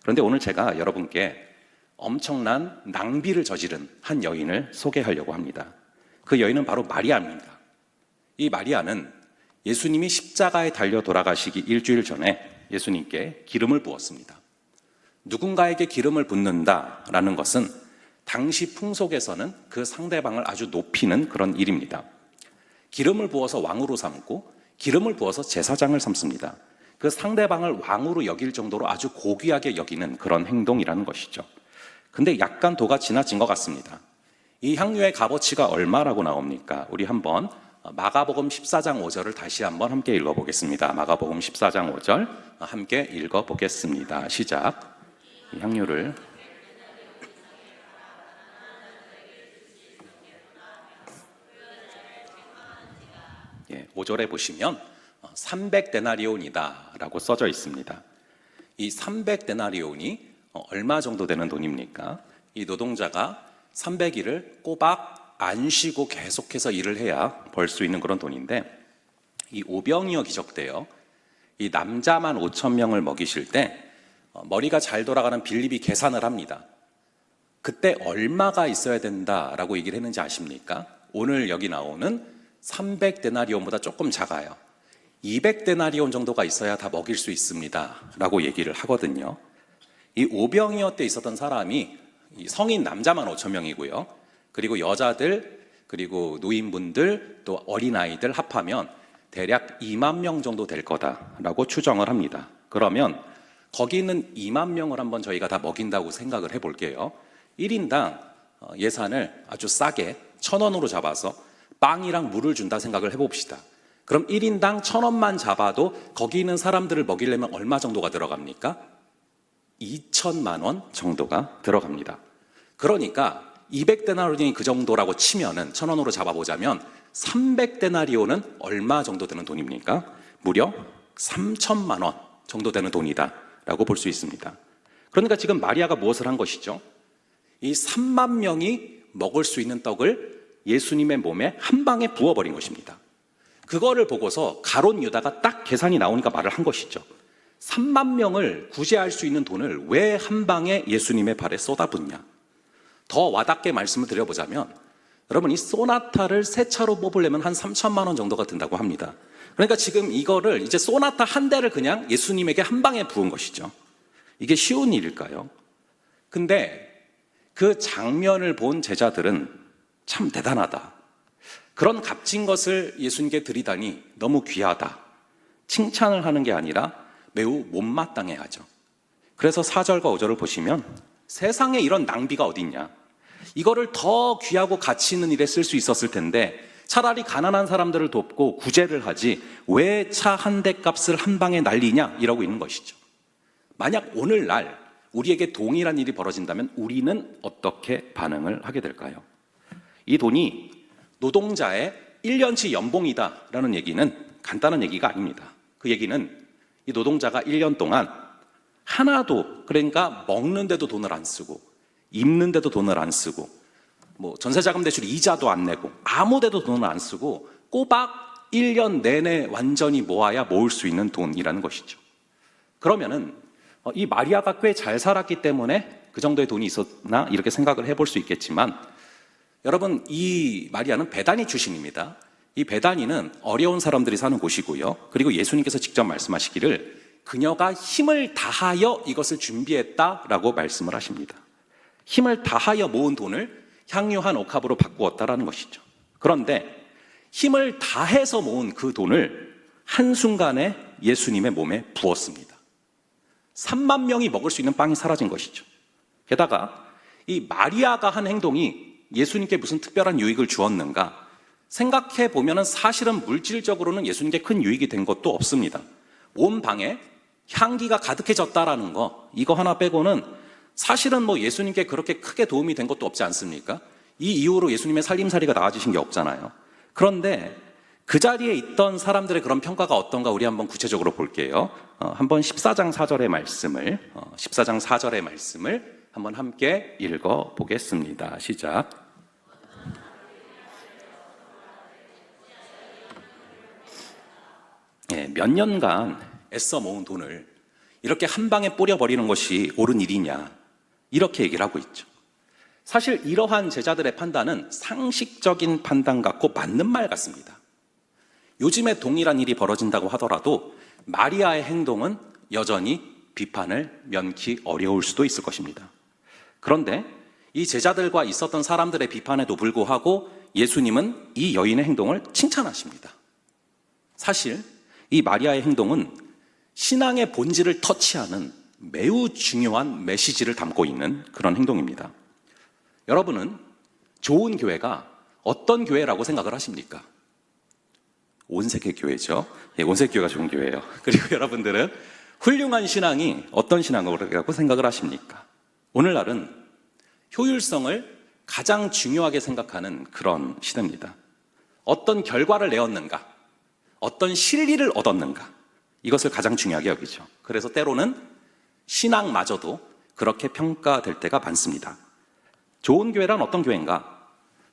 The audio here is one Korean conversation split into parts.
그런데 오늘 제가 여러분께 엄청난 낭비를 저지른 한 여인을 소개하려고 합니다. 그 여인은 바로 마리아입니다. 이 마리아는 예수님이 십자가에 달려 돌아가시기 일주일 전에 예수님께 기름을 부었습니다. 누군가에게 기름을 붓는다라는 것은 당시 풍속에서는 그 상대방을 아주 높이는 그런 일입니다. 기름을 부어서 왕으로 삼고 기름을 부어서 제사장을 삼습니다. 그 상대방을 왕으로 여길 정도로 아주 고귀하게 여기는 그런 행동이라는 것이죠. 근데 약간 도가 지나친 것 같습니다. 이 향유의 값어치가 얼마라고 나옵니까? 우리 한번 마가복음 14장 5절을 다시 한번 함께 읽어보겠습니다. 마가복음 14장 5절 함께 읽어보겠습니다. 시작. 이 향유를 5절에 보시면 300데나리온이다 라고 써져 있습니다. 이 300데나리온이 얼마 정도 되는 돈입니까? 이 노동자가 300일을 꼬박 안 쉬고 계속해서 일을 해야 벌 수 있는 그런 돈인데, 이 오병이어 기적대요. 이 남자만 5,000명을 먹이실 때 머리가 잘 돌아가는 빌립이 계산을 합니다. 그때 얼마가 있어야 된다라고 얘기를 했는지 아십니까? 오늘 여기 나오는 300데나리온보다 조금 작아요. 200데나리온 정도가 있어야 다 먹일 수 있습니다 라고 얘기를 하거든요. 이 오병이어 때 있었던 사람이 성인 남자만 5,000명이고요. 그리고 여자들, 그리고 노인분들, 또 어린아이들 합하면 대략 2만 명 정도 될 거다라고 추정을 합니다. 그러면 거기 있는 2만 명을 한번 저희가 다 먹인다고 생각을 해볼게요. 1인당 예산을 아주 싸게 1,000원으로 잡아서 빵이랑 물을 준다 생각을 해봅시다. 그럼 1인당 1,000원만 잡아도 거기 있는 사람들을 먹이려면 얼마 정도가 들어갑니까? 2천만 원 정도가 들어갑니다. 그러니까 200데나리온이 그 정도라고 치면은 1,000원으로 잡아보자면 300데나리온은 얼마 정도 되는 돈입니까? 무려 3천만 원 정도 되는 돈이다 라고 볼 수 있습니다. 그러니까 지금 마리아가 무엇을 한 것이죠? 이 3만 명이 먹을 수 있는 떡을 예수님의 몸에 한 방에 부어버린 것입니다. 그거를 보고서 가롯 유다가 딱 계산이 나오니까 말을 한 것이죠. 3만 명을 구제할 수 있는 돈을 왜 한 방에 예수님의 발에 쏟아붓냐. 더 와닿게 말씀을 드려보자면, 여러분, 이 소나타를 새 차로 뽑으려면 한 3천만 원 정도가 든다고 합니다. 그러니까 지금 이거를 이제 소나타 한 대를 그냥 예수님에게 한 방에 부은 것이죠. 이게 쉬운 일일까요? 근데 그 장면을 본 제자들은 참 대단하다, 그런 값진 것을 예수님께 드리다니 너무 귀하다, 칭찬을 하는 게 아니라 매우 못마땅해 하죠. 그래서 4절과 5절을 보시면 세상에 이런 낭비가 어딨냐, 이거를 더 귀하고 가치 있는 일에 쓸 수 있었을 텐데 차라리 가난한 사람들을 돕고 구제를 하지 왜 차 한 대 값을 한 방에 날리냐, 이러고 있는 것이죠. 만약 오늘날 우리에게 동일한 일이 벌어진다면 우리는 어떻게 반응을 하게 될까요? 이 돈이 노동자의 1년치 연봉이다라는 얘기는 간단한 얘기가 아닙니다. 그 얘기는 이 노동자가 1년 동안 하나도, 그러니까 먹는데도 돈을 안 쓰고 입는데도 돈을 안 쓰고 뭐 전세자금 대출 이자도 안 내고 아무 데도 돈을 안 쓰고 꼬박 1년 내내 완전히 모아야 모을 수 있는 돈이라는 것이죠. 그러면은 이 마리아가 꽤 잘 살았기 때문에 그 정도의 돈이 있었나 이렇게 생각을 해볼 수 있겠지만, 여러분, 이 마리아는 베다니 출신입니다. 이 베다니는 어려운 사람들이 사는 곳이고요. 그리고 예수님께서 직접 말씀하시기를 그녀가 힘을 다하여 이것을 준비했다라고 말씀을 하십니다. 힘을 다하여 모은 돈을 향유 한 옥합으로 바꾸었다라는 것이죠. 그런데 힘을 다해서 모은 그 돈을 한순간에 예수님의 몸에 부었습니다. 3만 명이 먹을 수 있는 빵이 사라진 것이죠. 게다가 이 마리아가 한 행동이 예수님께 무슨 특별한 유익을 주었는가 생각해 보면 사실은 물질적으로는 예수님께 큰 유익이 된 것도 없습니다. 온 방에 향기가 가득해졌다라는 거, 이거 하나 빼고는 사실은 뭐 예수님께 그렇게 크게 도움이 된 것도 없지 않습니까? 이 이후로 예수님의 살림살이가 나아지신 게 없잖아요. 그런데 그 자리에 있던 사람들의 그런 평가가 어떤가 우리 한번 구체적으로 볼게요. 한번 14장 4절의 말씀을 14장 4절의 말씀을 한번 함께 읽어보겠습니다. 시작. 몇 년간 애써 모은 돈을 이렇게 한 방에 뿌려버리는 것이 옳은 일이냐, 이렇게 얘기를 하고 있죠. 사실 이러한 제자들의 판단은 상식적인 판단 같고 맞는 말 같습니다. 요즘에 동일한 일이 벌어진다고 하더라도 마리아의 행동은 여전히 비판을 면키 어려울 수도 있을 것입니다. 그런데 이 제자들과 있었던 사람들의 비판에도 불구하고 예수님은 이 여인의 행동을 칭찬하십니다. 사실 이 마리아의 행동은 신앙의 본질을 터치하는 매우 중요한 메시지를 담고 있는 그런 행동입니다. 여러분은 좋은 교회가 어떤 교회라고 생각을 하십니까? 온세계 교회죠. 예, 온세계 교회가 좋은 교회예요. 그리고 여러분들은 훌륭한 신앙이 어떤 신앙이라고 생각을 하십니까? 오늘날은 효율성을 가장 중요하게 생각하는 그런 시대입니다. 어떤 결과를 내었는가, 어떤 실리를 얻었는가, 이것을 가장 중요하게 여기죠. 그래서 때로는 신앙마저도 그렇게 평가될 때가 많습니다. 좋은 교회란 어떤 교회인가?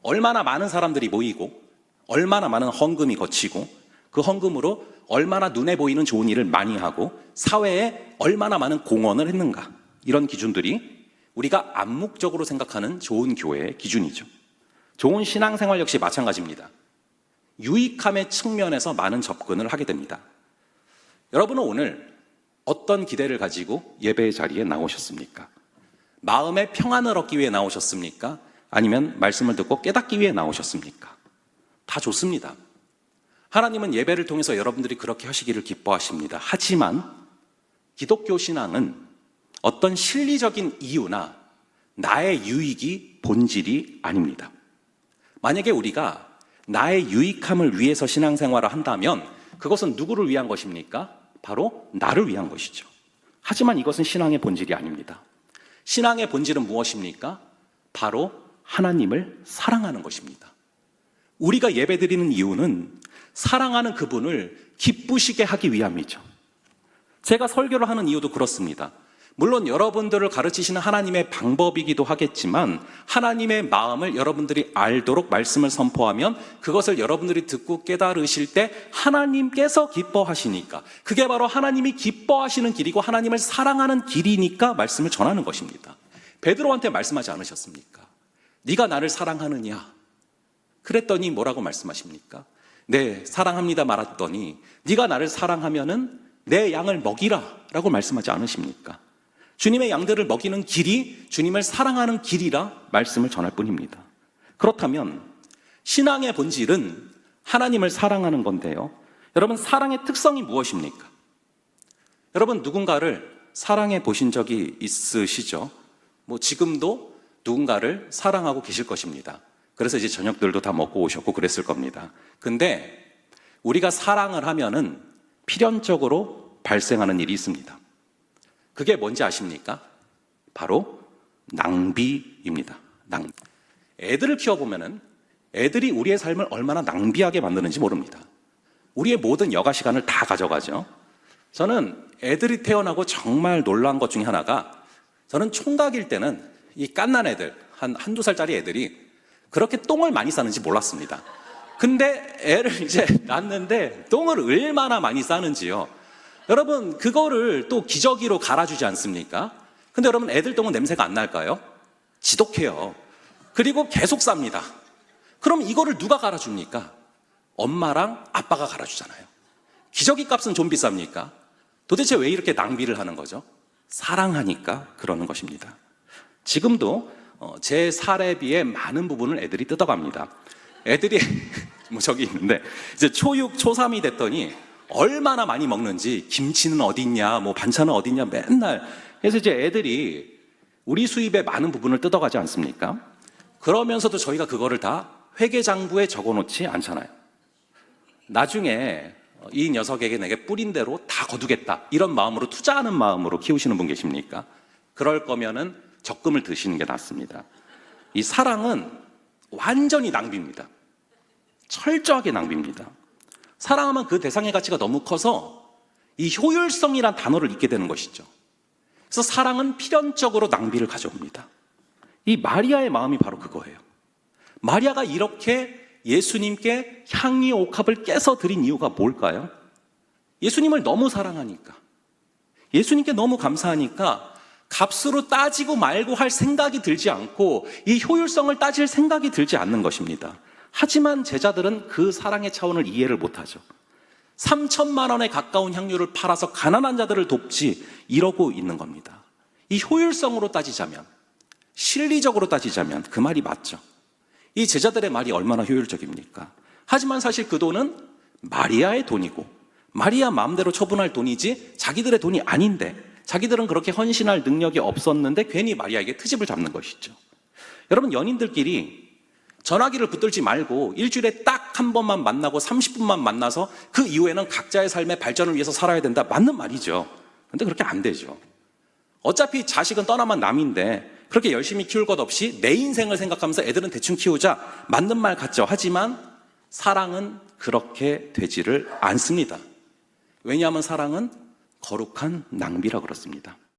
얼마나 많은 사람들이 모이고 얼마나 많은 헌금이 거치고 그 헌금으로 얼마나 눈에 보이는 좋은 일을 많이 하고 사회에 얼마나 많은 공헌을 했는가, 이런 기준들이 우리가 암묵적으로 생각하는 좋은 교회의 기준이죠. 좋은 신앙생활 역시 마찬가지입니다. 유익함의 측면에서 많은 접근을 하게 됩니다. 여러분은 오늘 어떤 기대를 가지고 예배의 자리에 나오셨습니까? 마음의 평안을 얻기 위해 나오셨습니까? 아니면 말씀을 듣고 깨닫기 위해 나오셨습니까? 다 좋습니다. 하나님은 예배를 통해서 여러분들이 그렇게 하시기를 기뻐하십니다. 하지만 기독교 신앙은 어떤 실리적인 이유나 나의 유익이 본질이 아닙니다. 만약에 우리가 나의 유익함을 위해서 신앙생활을 한다면 그것은 누구를 위한 것입니까? 바로 나를 위한 것이죠. 하지만 이것은 신앙의 본질이 아닙니다. 신앙의 본질은 무엇입니까? 바로 하나님을 사랑하는 것입니다. 우리가 예배드리는 이유는 사랑하는 그분을 기쁘시게 하기 위함이죠. 제가 설교를 하는 이유도 그렇습니다. 물론 여러분들을 가르치시는 하나님의 방법이기도 하겠지만 하나님의 마음을 여러분들이 알도록 말씀을 선포하면 그것을 여러분들이 듣고 깨달으실 때 하나님께서 기뻐하시니까, 그게 바로 하나님이 기뻐하시는 길이고 하나님을 사랑하는 길이니까 말씀을 전하는 것입니다. 베드로한테 말씀하지 않으셨습니까? 네가 나를 사랑하느냐? 그랬더니 뭐라고 말씀하십니까? 네, 사랑합니다 말았더니 네가 나를 사랑하면은 내 양을 먹이라 라고 말씀하지 않으십니까? 주님의 양들을 먹이는 길이 주님을 사랑하는 길이라 말씀을 전할 뿐입니다. 그렇다면 신앙의 본질은 하나님을 사랑하는 건데요. 여러분, 사랑의 특성이 무엇입니까? 여러분, 누군가를 사랑해 보신 적이 있으시죠? 지금도 누군가를 사랑하고 계실 것입니다. 그래서 이제 저녁들도 다 먹고 오셨고 그랬을 겁니다. 근데 우리가 사랑을 하면은 필연적으로 발생하는 일이 있습니다. 그게 뭔지 아십니까? 바로 낭비입니다. 낭비. 애들을 키워보면은 애들이 우리의 삶을 얼마나 낭비하게 만드는지 모릅니다. 우리의 모든 여가 시간을 다 가져가죠. 저는 애들이 태어나고 정말 놀란 것 중에 하나가, 저는 총각일 때는 이 갓난 애들, 한두 살짜리 애들이 그렇게 똥을 많이 싸는지 몰랐습니다. 근데 애를 이제 낳는데 똥을 얼마나 많이 싸는지요. 여러분, 그거를 또 기저귀로 갈아주지 않습니까? 근데 여러분, 애들 똥은 냄새가 안 날까요? 지독해요. 그리고 계속 쌉니다. 그럼 이거를 누가 갈아줍니까? 엄마랑 아빠가 갈아주잖아요. 기저귀 값은 좀 비쌉니까? 도대체 왜 이렇게 낭비를 하는 거죠? 사랑하니까 그러는 것입니다. 지금도 제 사례비의 많은 부분을 애들이 뜯어갑니다. 애들이 저기 있는데 이제 초6, 초3이 됐더니 얼마나 많이 먹는지, 김치는 어딨냐, 반찬은 어딨냐, 맨날. 그래서 이제 애들이 우리 수입의 많은 부분을 뜯어가지 않습니까? 그러면서도 저희가 그거를 다 회계장부에 적어놓지 않잖아요. 나중에 이 녀석에게 내게 뿌린 대로 다 거두겠다, 이런 마음으로, 투자하는 마음으로 키우시는 분 계십니까? 그럴 거면은 적금을 드시는 게 낫습니다. 이 사랑은 완전히 낭비입니다. 철저하게 낭비입니다. 사랑하면 그 대상의 가치가 너무 커서 이 효율성이란 단어를 잊게 되는 것이죠. 그래서 사랑은 필연적으로 낭비를 가져옵니다. 이 마리아의 마음이 바로 그거예요. 마리아가 이렇게 예수님께 향유 옥합을 깨서 드린 이유가 뭘까요? 예수님을 너무 사랑하니까. 예수님께 너무 감사하니까 값으로 따지고 말고 할 생각이 들지 않고 이 효율성을 따질 생각이 들지 않는 것입니다. 하지만 제자들은 그 사랑의 차원을 이해를 못하죠. 3천만 원에 가까운 향료를 팔아서 가난한 자들을 돕지 이러고 있는 겁니다. 이 효율성으로 따지자면, 실리적으로 따지자면 그 말이 맞죠. 이 제자들의 말이 얼마나 효율적입니까? 하지만 사실 그 돈은 마리아의 돈이고 마리아 마음대로 처분할 돈이지 자기들의 돈이 아닌데, 자기들은 그렇게 헌신할 능력이 없었는데 괜히 마리아에게 트집을 잡는 것이죠. 여러분, 연인들끼리 전화기를 붙들지 말고 일주일에 딱 한 번만 만나고 30분만 만나서 그 이후에는 각자의 삶의 발전을 위해서 살아야 된다, 맞는 말이죠. 그런데 그렇게 안 되죠. 어차피 자식은 떠나만 남인데 그렇게 열심히 키울 것 없이 내 인생을 생각하면서 애들은 대충 키우자, 맞는 말 같죠. 하지만 사랑은 그렇게 되지를 않습니다. 왜냐하면 사랑은 거룩한 낭비라 그렇습니다.